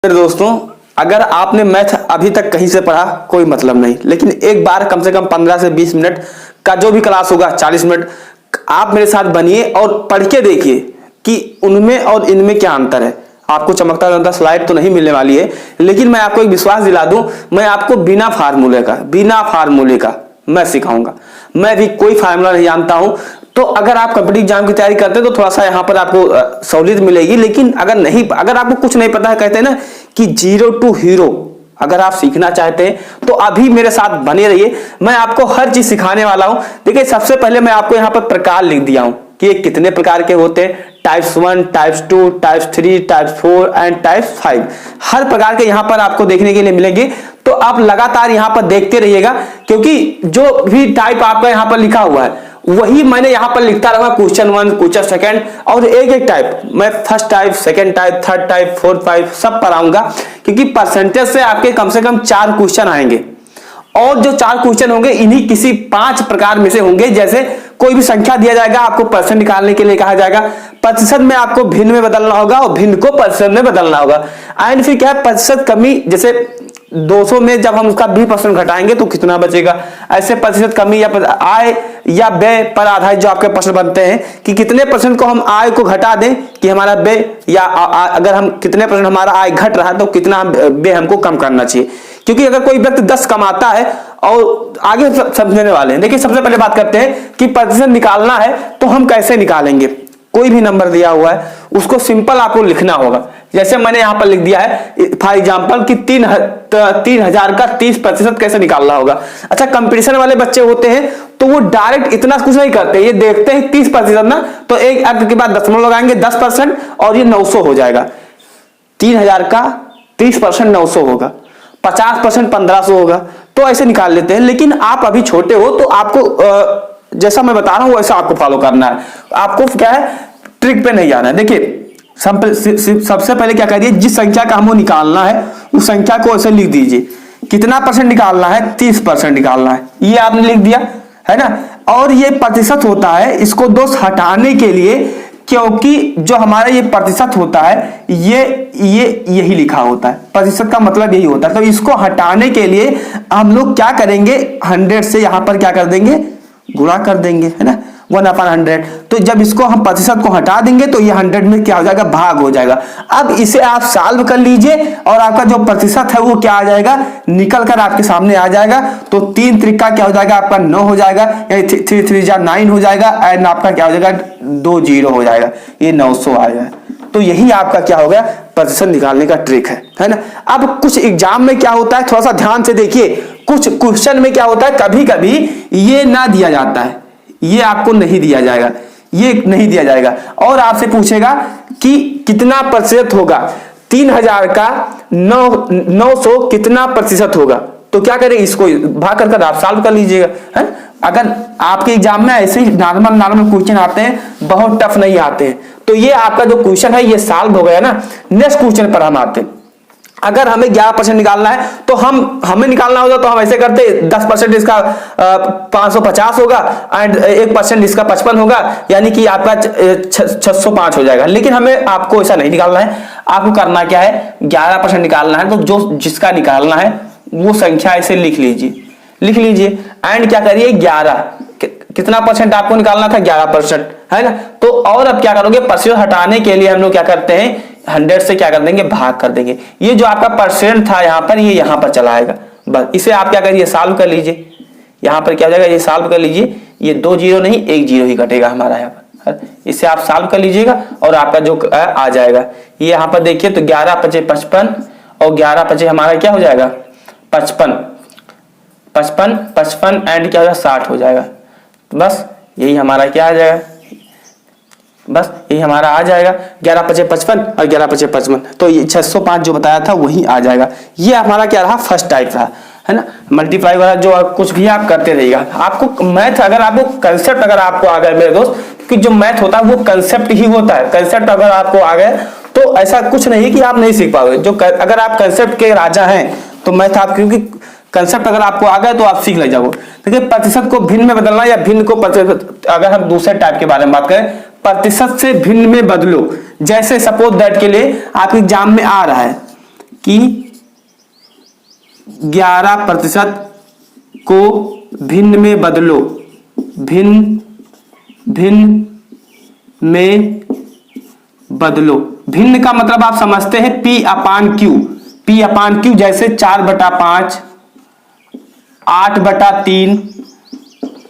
मेरे दोस्तों, अगर आपने मैथ अभी तक कहीं से पढ़ा कोई मतलब नहीं, लेकिन एक बार कम से कम 15 से 20 मिनट का जो भी क्लास होगा 40 मिनट आप मेरे साथ बनिए और पढ़ के देखिए कि उनमें और इनमें क्या अंतर है। आपको चमकता चमकता स्लाइड तो नहीं मिलने वाली है, लेकिन मैं आपको एक विश्वास दिला दूं, मैं आपको बिना फार्मूले का मैं सिखाऊंगा। मैं भी कोई फार्मूला नहीं जानता हूं, तो अगर आप कॉम्पिटिटिव एग्जाम की तैयारी करते हैं तो थोड़ा सा यहाँ पर आपको सहूलियत मिलेगी। लेकिन अगर आपको कुछ नहीं पता है, कहते हैं ना कि जीरो टू हीरो, अगर आप सीखना चाहते हैं तो अभी मेरे साथ बने रहिए। मैं आपको हर चीज सिखाने वाला हूं। देखिए, सबसे पहले मैं आपको यहाँ पर प्रकार लिख दिया हूं कि ये कितने प्रकार के होते हैं। Types 1, types 2, types 3, types 4 and types 5 हर प्रकार के यहाँ पर आपको देखने के लिए मिलेंगे। तो आप लगातार यहाँ पर देखते रहिएगा, क्योंकि जो भी टाइप आपका यहाँ पर लिखा हुआ है वही मैंने यहाँ पर लिखता रहूंगा। क्वेश्चन 1, क्वेश्चन 2 और एक टाइप मैं first type, second type, third type, fourth type सब पढ़ाऊंगा, क्योंकि परसेंटेज से आपके कम से कम 4 क्वेश्चन आएंगे और जो 4 क्वेश्चन होंगे इन्हीं किसी 5 प्रकार में से होंगे। जैसे कोई भी संख्या दिया जाएगा, आपको परसेंट निकालने के लिए कहा जाएगा, प्रतिशत में आपको भिन्न में बदलना होगा और भिन्न को प्रतिशत में बदलना होगा। एंड फिर क्या है, प्रतिशत कमी, जैसे 200 में जब हम उसका 20% घटाएंगे तो कितना बचेगा। ऐसे प्रतिशत कमी या आय या व्यय पर आधारित जो आपके प्रश्न बनते हैं कि कितने परसेंट को हम आय को घटा दें कि हमारा व्यय, या अगर हम कितने परसेंट हमारा आय घट रहा है तो कितना व्यय हमको कम करना चाहिए। क्योंकि अगर कोई व्यक्ति 10 कमाता है और आगे समझने वाले हैं। देखिए, सबसे पहले बात करते हैं कि प्रतिशत निकालना है तो हम कैसे निकालेंगे। कोई भी नंबर दिया हुआ है उसको सिंपल आपको लिखना होगा। जैसे मैंने यहां पर लिख दिया है फॉर एग्जांपल कि 3000 का 30% कैसे निकालना होगा। अच्छा, कंपटीशन वाले बच्चे होते हैं तो वो डायरेक्ट इतना कुछ नहीं करते, ये देखते हैं 30% ना, तो एक अंक के बाद दशमलव लगाएंगे 10% और ये 900 हो जाएगा। 3000 का 30% 900 होगा, 50% 1500 होगा। तो ऐसे निकाल लेते हैं। लेकिन आप अभी छोटे हो तो आपको जैसा मैं बता रहा हूं वैसा आपको फॉलो करना है। आपको क्या है, ट्रिक पे नहीं जाना है। देखिए, सबसे पहले क्या करिए, जिस संख्या का हमको निकालना है उस संख्या को ऐसे लिख दीजिए। कितना परसेंट निकालना है, 30% निकालना है, ये आपने लिख दिया है ना। और ये प्रतिशत होता है, इसको दोष हटाने के लिए, क्योंकि जो हमारा ये प्रतिशत होता है ये यही लिखा होता है। प्रतिशत का मतलब यही होता है। तो इसको हटाने के लिए हम लोग क्या करेंगे, 100 से यहां पर क्या कर देंगे, गुणा कर देंगे, है ना, 1/100। तो जब इसको हम प्रतिशत को हटा देंगे तो ये 100 में क्या हो जाएगा, भाग हो जाएगा। अब इसे आप सॉल्व कर लीजिए और आपका जो प्रतिशत है वो क्या आ जाएगा, निकल कर आपके सामने आ जाएगा। तो 3 त्रिका क्या हो जाएगा, आपका 9 हो जाएगा, 3 3 जा 9 हो जाएगा एंड आपका क्या हो जाएगा, 2 0 हो जाएगा, ये 900 आएगा। तो यही आपका क्या हो गया, प्रतिशत निकालने का ट्रिक है ना। अब कुछ एग्जाम में क्या होता है, थोड़ा सा ध्यान से देखिए, कुछ क्वेश्चन में क्या होता है, कभी कभी ये ना दिया जाता है, ये आपको नहीं दिया जाएगा, ये नहीं दिया जाएगा और आपसे पूछेगा कि कितना प्रतिशत होगा, 3000 का 900 कितना प्रतिशत होगा। तो क्या करें, इसको भाग कर आप सॉल्व कर लीजिएगा, है। अगर आपके एग्जाम में ऐसे ही नॉर्मल क्वेश्चन आते हैं, बहुत टफ नहीं आते हैं, तो ये आपका जो क्वेश्चन है ये सॉल्व हो गया ना। नेक्स्ट क्वेश्चन पर हम आते हैं। अगर हमें 11% निकालना है तो हमें निकालना होगा तो हम ऐसे करते, 10% इसका 550 होगा एंड 1% इसका 55 होगा, यानी कि आपका 605 हो जाएगा। लेकिन हमें आपको ऐसा नहीं निकालना है, आपको करना क्या है, 11% निकालना है। तो जो जिसका निकालना है वो संख्या ऐसे लिख लीजिए एंड क्या करिए, 11 कितना परसेंट आपको निकालना था, 11%, है ना। तो और अब क्या करोगे, परसेंट हटाने के लिए हम लोग क्या करते हैं, 100 से क्या कर देंगे, भाग कर देंगे। ये जो आपका परसेंट था यहाँ पर, ये यहाँ पर चला आएगा। बस इसे आप क्या करिए, सॉल्व कर लीजिए। यहाँ पर क्या हो जाएगा, ये सॉल्व कर लीजिए, ये 2 0 नहीं 1 0 ही घटेगा हमारा यहाँ पर। इसे आप सॉल्व कर लीजिएगा और आपका जो आ जाएगा, ये यहाँ पर देखिए, तो 11 5 55 और 11 5 हमारा क्या हो जाएगा, 55 एंड क्या हो जाएगा, 60 हो जाएगा। बस यही हमारा क्या आ जाएगा, बस यही हमारा आ जाएगा, 11 5 55 और 11 5 55। तो ये 605 जो बताया था वही आ जाएगा। ये हमारा क्या रहा, फर्स्ट टाइप रहा, है ना। मल्टीप्लाई वाला जो कुछ भी आप करते रहिएगा। आपको मैथ, अगर आपको कंसेप्ट अगर आपको आ गए मेरे दोस्त, क्योंकि जो मैथ होता है वो कंसेप्ट ही होता है। कंसेप्ट अगर आपको आ गए तो ऐसा कुछ नहीं कि आप नहीं सीख पाओगे। अगर आप कंसेप्ट के राजा हैं तो मैथ आप, क्योंकि कंसेप्ट अगर आपको आ गया तो आप सीख ले जाओगे। देखिए, प्रतिशत को भिन्न में बदलना या भिन्न को प्रतिशत, अगर हम दूसरे टाइप के बारे में बात करें, प्रतिशत से भिन्न में बदलो। जैसे सपोज दैट के लिए आप एग्जाम में आ रहा है कि 11% को भिन्न में बदलो, भिन्न में बदलो। भिन्न का मतलब आप समझते हैं P/Q, P/Q जैसे 4/5, 8/3,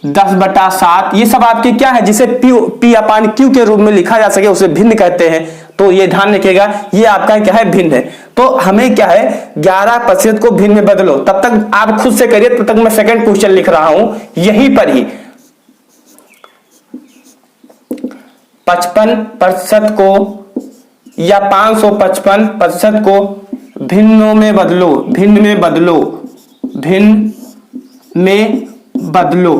10/7, ये सब आपके क्या है, जिसे P/Q के रूप में लिखा जा सके उसे भिन्न कहते हैं। तो ये ध्यान रखिएगा, ये आपका क्या है, भिन्न है। तो हमें क्या है, 11% को भिन्न में बदलो। तब तक आप खुद से करिए, तब तक मैं सेकंड क्वेश्चन लिख रहा हूं यहीं पर ही। 55% को या 555% को भिन्नों में बदलो, भिन्न में बदलो, भिन्न में बदलो।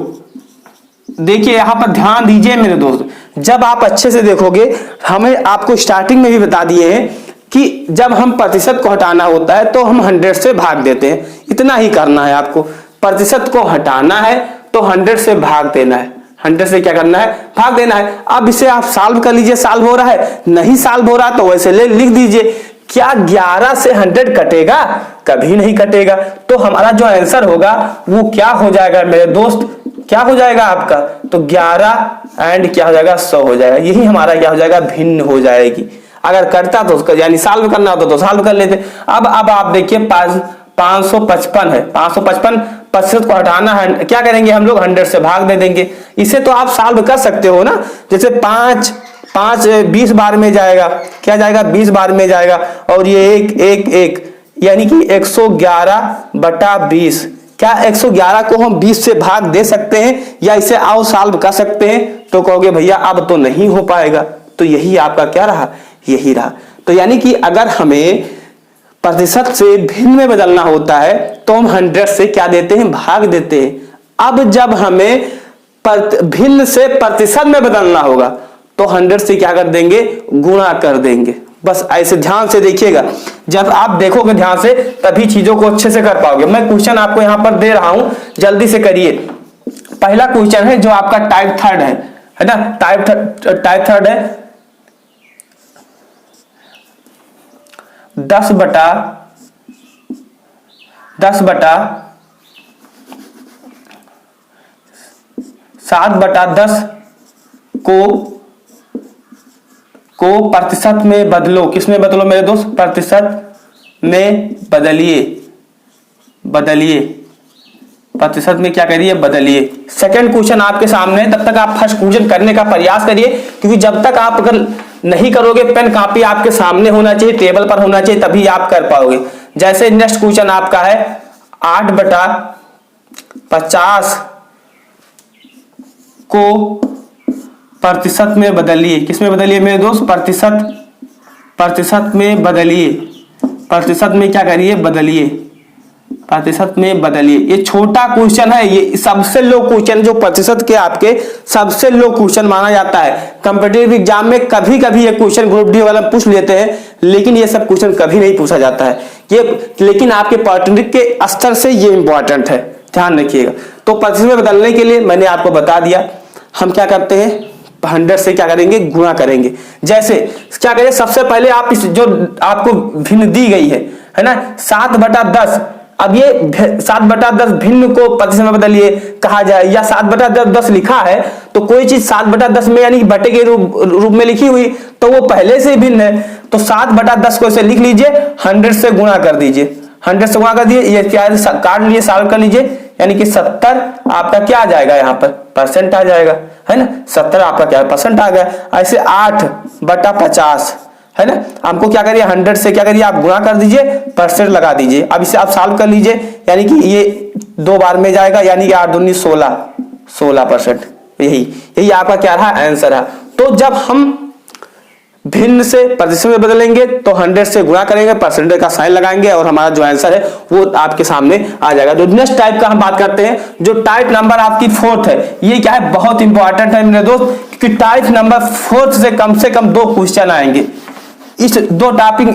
देखिए यहां पर ध्यान दीजिए मेरे दोस्त, जब आप अच्छे से देखोगे, हमें आपको स्टार्टिंग में भी बता दिए हैं कि जब हम प्रतिशत को हटाना होता है तो हम 100 से भाग देते हैं। इतना ही करना है आपको, प्रतिशत को हटाना है तो 100 से भाग देना है, 100 से क्या करना है, भाग देना है। अब इसे आप सॉल्व कर लीजिए, सॉल्व हो रहा है, नहीं सॉल्व हो रहा तो वैसे लिख दीजिए। क्या 11 से 100 कटेगा? कभी नहीं कटेगा। तो हमारा जो आंसर होगा वो क्या हो जाएगा मेरे दोस्त, क्या हो जाएगा आपका, तो 11 एंड क्या हो जाएगा, 100 हो जाएगा। यही हमारा क्या हो जाएगा, भिन्न हो जाएगी। अगर करता तो उसका यानी सॉल्व करना होता तो सॉल्व कर लेते। अब आप देखिए 555 है, 555% को हटाना है, क्या करेंगे हम लोग, 100 से भाग दे देंगे। इसे तो आप सॉल्व कर सकते हो ना, जैसे 5 20 बार में जाएगा, क्या जाएगा, 20 बार में जाएगा, और ये 1 यानी कि 111/20। क्या 111 को हम 20 से भाग दे सकते हैं या इसे आओ सॉल्व कर सकते हैं? तो कहोगे भैया अब तो नहीं हो पाएगा। तो यही आपका क्या रहा, यही रहा। तो यानी कि अगर हमें प्रतिशत से भिन्न में बदलना होता है तो हम 100 से क्या देते हैं, भाग देते हैं। अब जब हमें भिन्न से प्रतिशत में बदलना होगा तो 100 से क्या कर देंगे, गुणा कर देंगे। बस ऐसे ध्यान से देखिएगा, जब आप देखोगे ध्यान से तभी चीजों को अच्छे से कर पाओगे। मैं क्वेश्चन आपको यहां पर दे रहा हूं, जल्दी से करिए। पहला क्वेश्चन है जो आपका टाइप 3 है ना, टाइप 3 है 7/10 को प्रतिशत में बदलो। किसमें बदलो मेरे दोस्त, प्रतिशत में बदलिए, प्रतिशत में क्या करिए, बदलिए। सेकंड क्वेश्चन आपके सामने, तब तक आप फर्स्ट क्वेश्चन करने का प्रयास करिए, क्योंकि जब तक आप अगर नहीं करोगे, पेन कापी आपके सामने होना चाहिए, टेबल पर होना चाहिए, तभी आप कर पाओगे। जैसे नेक्स्ट क्वेश्चन आपका है 8/50 को प्रतिशत में बदलिए। किसमें बदलिए मेरे दोस्त, प्रतिशत में बदलिए, प्रतिशत में क्या करिए, बदलिए, प्रतिशत में बदलिए। ये छोटा क्वेश्चन है, ये सबसे लो क्वेश्चन, जो प्रतिशत के आपके सबसे लो क्वेश्चन माना जाता है। कंपटीटिव एग्जाम में कभी कभी ये क्वेश्चन ग्रुप डी वाला पूछ लेते हैं, लेकिन ये सब क्वेश्चन कभी नहीं पूछा जाता है ये, लेकिन आपके पॉलिटेक्निक के स्तर से ये इंपॉर्टेंट है, ध्यान रखिएगा। तो प्रतिशत में बदलने के लिए मैंने आपको बता दिया, हम क्या करते हैं, 100 से क्या करेंगे, गुणा करेंगे। जैसे क्या करें, सबसे पहले आप इस जो आपको भिन्न दी गई है ना, 7/10। अब ये 7/10 भिन्न को प्रतिशत में बदलिए कहा जाए, या 7/10 लिखा है तो कोई चीज 7/10 में यानी बटे के रूप में लिखी हुई तो वो पहले से भिन्न है। तो 7/10 को ऐसे लिख लीजिए, 100 से गुणा कर दीजिए, 100 से गुणा कर दिए, ये क्या काट लिए, सॉल्व कर लीजिए, यानी कि 70 आपका क्या आ जाएगा, यहाँ पर परसेंट आ जाएगा, है ना, 70 आपका क्या परसेंट आ गया। ऐसे 8/50 है ना, हमको क्या करिए, 100 से क्या करिए, आप गुणा कर दीजिए, परसेंट लगा दीजिए। अब इसे आप सॉल्व कर लीजिए, यानी कि ये 2 बार में जाएगा, यानी कि 8 दूनी 16%। यही आपका क्या रहा, आंसर है। तो जब हम भिन्न से प्रतिशत में बदलेंगे तो 100 से गुणा करेंगे, परसेंटेज का साइन लगाएंगे और हमारा जो आंसर है वो आपके सामने आ जाएगा। तो नेक्स्ट टाइप का हम बात करते हैं, जो टाइप नंबर आपकी 4th है। ये क्या है, बहुत इंपॉर्टेंट है मेरे दोस्त, क्योंकि टाइप नंबर 4th से कम 2 क्वेश्चन आएंगे। इस 2 टॉपिक,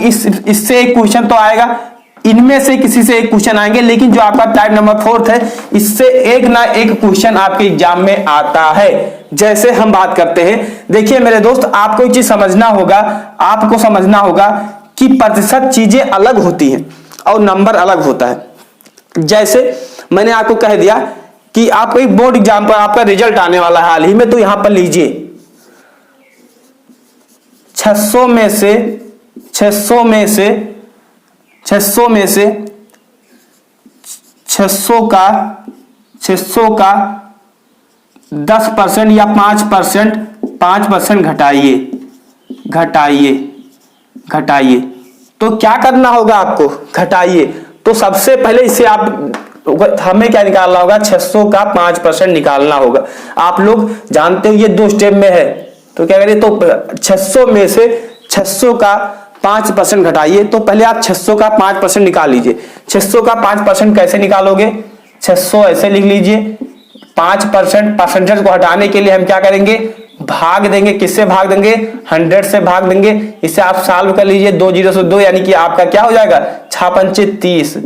इससे एक क्वेश्चन तो आएगा, इनमें से किसी से एक क्वेश्चन आएंगे, लेकिन जो आपका टाइप नंबर 4th है, इससे एक ना एक क्वेश्चन आपके एग्जाम में आता है। जैसे हम बात करते हैं, देखिए मेरे दोस्त, आपको एक चीज समझना होगा, आपको समझना होगा कि प्रतिशत चीजें अलग होती हैं और नंबर अलग होता है। जैसे मैंने आपको कह दिया कि आपको एक बोर्ड एग्जाम पर आपका रिजल्ट आने वाला है हाल ही में, तो यहां पर लीजिए 600 में से 600 का 10% या 5% घटाइए। तो क्या करना होगा आपको, घटाइए। तो सबसे पहले इसे हमें क्या निकालना होगा, 600 का 5% निकालना होगा। आप लोग जानते हो ये 2 स्टेप में है, तो क्या करिए, तो 600 में से 600 का 5% घटाइए। तो पहले आप 600 का 5% निकाल लीजिए। 600 का 5% कैसे निकालोगे, 600 ऐसे लिख लीजिए। 5% परसेंटेज को हटाने के लिए हम क्या करेंगे, भाग देंगे। किससे भाग देंगे, 100 से भाग देंगे। इसे आप सॉल्व कर लीजिए, 2 0 से 2, यानी कि आपका क्या हो जाएगा, 6 पंचे 30,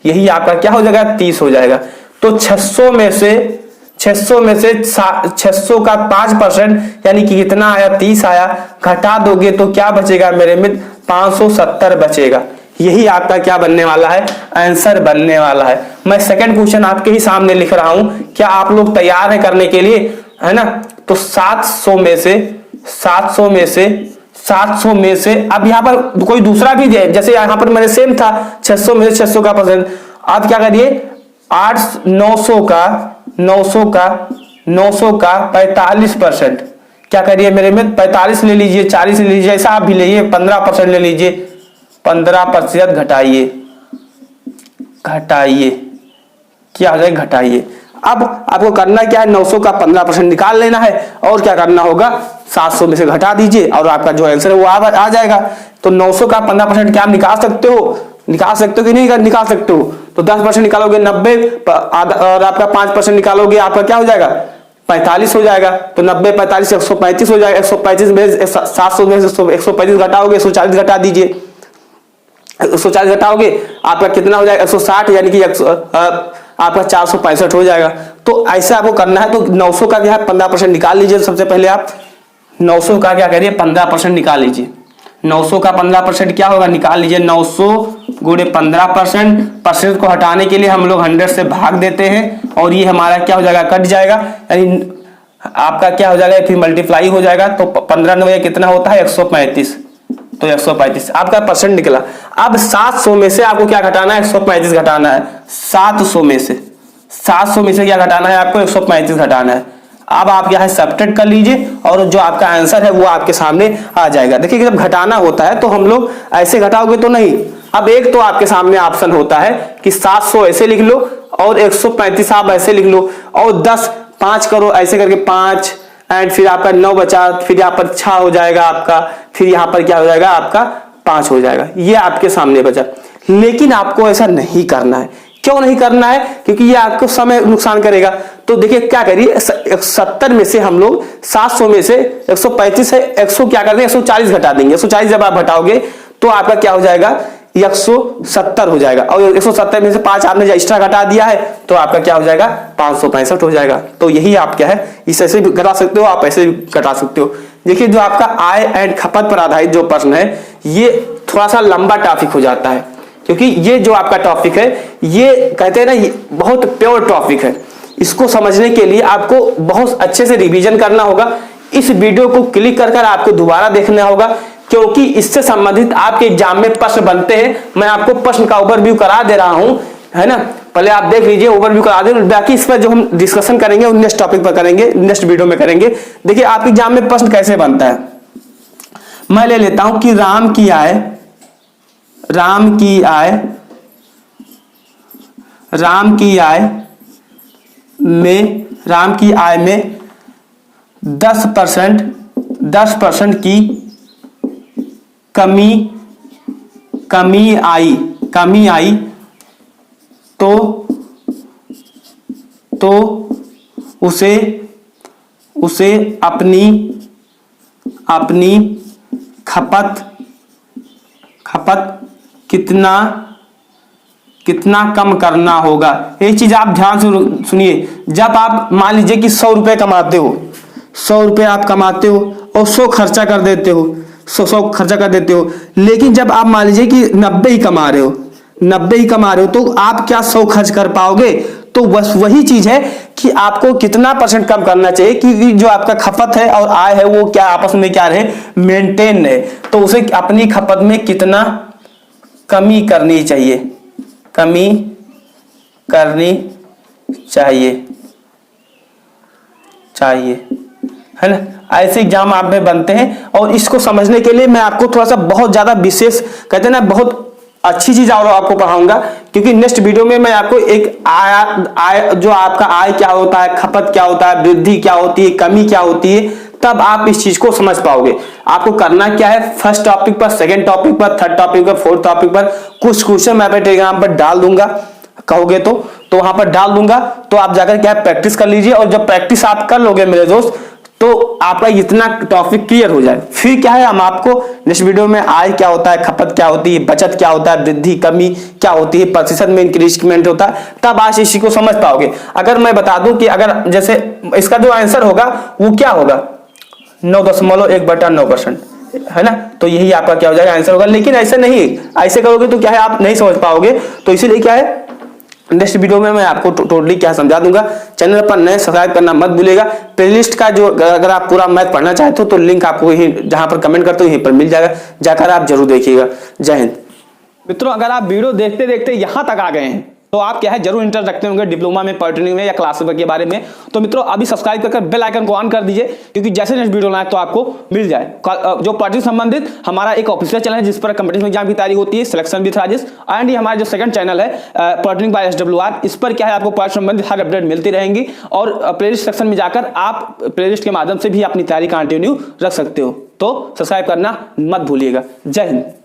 यही आपका क्या हो जाएगा, 30 हो जाएगा। तो 600 में से 600 का 5% यानी कि कितना आया, 30 आया। घटा दोगे तो क्या बचेगा मेरे मित्र, 570 बचेगा। यही आपका क्या बनने वाला है, आंसर बनने वाला है। मैं सेकंड क्वेश्चन आपके ही सामने लिख रहा हूं, क्या आप लोग तैयार है करने के लिए, है ना। तो 700 में से अब यहां पर कोई दूसरा भी दे, जैसे यहां पर मैंने सेम था 600 में से 600 का परसेंट। अब क्या करिए, 900 का 45%, क्या करिए मेरे में 45 ले लीजिए, 40 ले लीजिए, ऐसा आप भी लीजिए, 15% ले लीजिए। 15% घटाइए, क्या हो जाएगा, घटाइए। अब आपको करना क्या है, 900 का 15% निकाल लेना है, और क्या करना होगा, 700 में से घटा दीजिए और आपका जो आंसर है वो आ जाएगा। तो 900 का 15% क्या आप निकाल सकते हो कि नहीं निकाल सकते हो। तो 10% निकालोगे 90, और आपका 5% निकालोगे आपका क्या हो जाएगा, 45 हो जाएगा। तो 90 45 135 हो जाएगा। 135 में 700 में 135 घटाओगे, 140 घटा दीजिए। 140 घटाओगे आपका कितना हो जाएगा, 160, यानी कि आपका 465 हो जाएगा। तो ऐसे आपको करना है। तो 900 का क्या है, 15% निकाल लीजिए। सबसे पहले आप 900 का क्या करिए, 15% निकाल लीजिए। 900 का 15% क्या होगा, निकाल लीजिए। 900 गुणे 15%, परसेंट को हटाने के लिए हम लोग 100 से भाग देते हैं, और ये हमारा क्या हो जाएगा, कट जाएगा, यानी आपका क्या हो जाएगा, फिर मल्टीप्लाई हो जाएगा। तो 15 9 कितना होता है, 135। तो 135 आपका परसेंट निकला। अब 700 में से आपको क्या घटाना है, 135 घटाना है। 700 में से क्या घटाना है आपको, 135 घटाना है। अब आप क्या है, सब्ट्रैक्ट कर लीजिए, और जो आपका आंसर है वो आपके सामने आ जाएगा। देखिए जब घटाना होता है तो हम लोग ऐसे घटाओगे तो नहीं। अब एक तो आपके सामने ऑप्शन होता है कि 700 ऐसे लिख लो, और 135 आप ऐसे लिख लो, और 10 5 करो ऐसे करके 5, एंड फिर आपका 9 बचा, फिर यहाँ पर 6 हो जाएगा आपका, फिर यहाँ पर क्या हो जाएगा आपका 5 हो जाएगा। ये आपके सामने बचा। लेकिन आपको ऐसा नहीं करना है। क्यों नहीं करना है, क्योंकि ये आपको समय नुकसान करेगा। तो देखिए क्या करिए, 70 में से हम लोग 700 में से 135 है, 100 क्या कर देंगे, 140 घटा देंगे। 140 जब आप घटाओगे तो आपका क्या हो जाएगा, 170 हो जाएगा। और 170 में से 5 आपने एक्स्ट्रा घटा दिया है, तो आपका क्या हो जाएगा, 565 हो जाएगा। तो यही आप क्या है, इस ऐसे भी घटा सकते हो, आप ऐसे भी घटा सकते हो। देखिए जो आपका आय एंड खपत पर आधारित जो प्रश्न है, ये थोड़ा सा लंबा टॉपिक हो जाता है, क्योंकि ये जो आपका टॉपिक है, ये कहते हैं ना, ये बहुत प्योर टॉपिक है। इसको समझने के लिए आपको बहुत अच्छे से रिवीजन करना होगा। इस वीडियो को क्लिक कर आपको दोबारा देखना होगा, क्योंकि इससे संबंधित आपके एग्जाम में प्रश्न बनते हैं। मैं आपको प्रश्न का ओवरव्यू करा दे रहा हूं, है ना, पहले आप देख लीजिए, ओवरव्यू करा दे। बाकी इस पर जो हम डिस्कशन करेंगे वो नेक्स्ट टॉपिक पर करेंगे, नेक्स्ट वीडियो में करेंगे। देखिए आपके एग्जाम में प्रश्न कैसे बनता है। मैं ले लेता हूं कि राम की आय में 10% की कमी आई तो उसे अपनी खपत कितना कम करना होगा। एक चीज आप ध्यान से सुनिए, जब आप मान लीजिए कि 100 रुपए कमाते हो, 100 रुपए आप कमाते हो और 100 खर्चा कर देते हो, 100 खर्चा कर देते हो। लेकिन जब आप मान लीजिए कि 90 ही कमा रहे हो, 90 ही कमा रहे हो, तो आप क्या 100 खर्च कर पाओगे? तो बस वही चीज है कि आपको कितना परसेंट कम करना चाहिए कि जो आपका खपत है और आय है वो क्या आपस में क्या रहे, मेंटेन रहे। तो उसे अपनी खपत में कितना कमी करनी चाहिए, कमी करनी चाहिए है ना। ऐसे एग्जाम आप में बनते हैं और इसको समझने के लिए मैं आपको थोड़ा सा बहुत ज्यादा विशेष कहते हैं ना, बहुत अच्छी चीज और आपको पढ़ाऊंगा, क्योंकि नेक्स्ट वीडियो में मैं आपको एक आय जो आपका आय क्या होता है, खपत क्या होता है, वृद्धि क्या होती है, कमी क्या होती है, तब आप इस चीज को समझ पाओगे। आपको करना क्या है, फर्स्ट टॉपिक पर, सेकंड टॉपिक पर, थर्ड टॉपिक पर, फोर्थ टॉपिक पर कुछ क्वेश्चन मैं अपने टेलीग्राम पर डाल दूंगा, कहोगे तो वहां पर डाल दूंगा। तो आप जाकर क्या प्रैक्टिस कर लीजिए, और जब प्रैक्टिस आप कर लोगे मेरे दोस्त, तो आपका इतना टॉपिक क्लियर हो जाए, फिर क्या है, हम आपको नेक्स्ट वीडियो में आय क्या होता है, खपत क्या होती है, बचत क्या होता है, वृद्धि कमी क्या होती है, प्रतिशत में इंक्रीजमेंट होता है, तब आज इसी को समझ पाओगे। अगर मैं बता दूं कि अगर जैसे इसका जो आंसर होगा वो क्या होगा, 9.1/9%, है ना। तो यही आपका क्या हो जाएगा, आंसर होगा। लेकिन ऐसे नहीं, ऐसे करोगे तो क्या है, आप नहीं समझ पाओगे। तो इसीलिए क्या है, नेक्स्ट वीडियो में मैं आपको टोटली क्या समझा दूंगा। चैनल पर नए सब्सक्राइब करना मत भूलिएगा। प्लेलिस्ट का जो अगर आप पूरा मैथ पढ़ना चाहते हो तो लिंक आपको यहीं जहां पर कमेंट करते हो यहीं पर मिल जाएगा, जाकर आप जरूर देखिएगा। जय हिंद। मित्रों, अगर आप वीडियो देखते देखते यहां तक आ गए हैं तो आप क्या है जरूर इंटरेस्ट रखते होंगे डिप्लोमा में, पॉलिटेक्निक में या क्लास के बारे में। तो मित्रों अभी सब्सक्राइब कर बेल आइकन को ऑन कर दीजिए, क्योंकि जैसे नेक्स्ट वीडियो लाए तो आपको मिल जाए। जो पॉलिटिक्स संबंधित हमारा एक ऑफिशियल चैनल है जिस पर कंपटीशन एग्जाम की तैयारी होती है, सिलेक्शन विद राजेश, एंड ये हमारा जो सेकंड चैनल है पॉलिटेक्निक बाय SWR, इस पर क्या है आपको पॉलिटिक्स संबंधित हर अपडेट मिलती रहेंगी। और प्लेलिस्ट सेक्शन में जाकर आप प्लेलिस्ट के माध्यम से भी अपनी तैयारी कंटिन्यू रख सकते हो। तो सब्सक्राइब करना मत भूलिएगा। जय हिंद।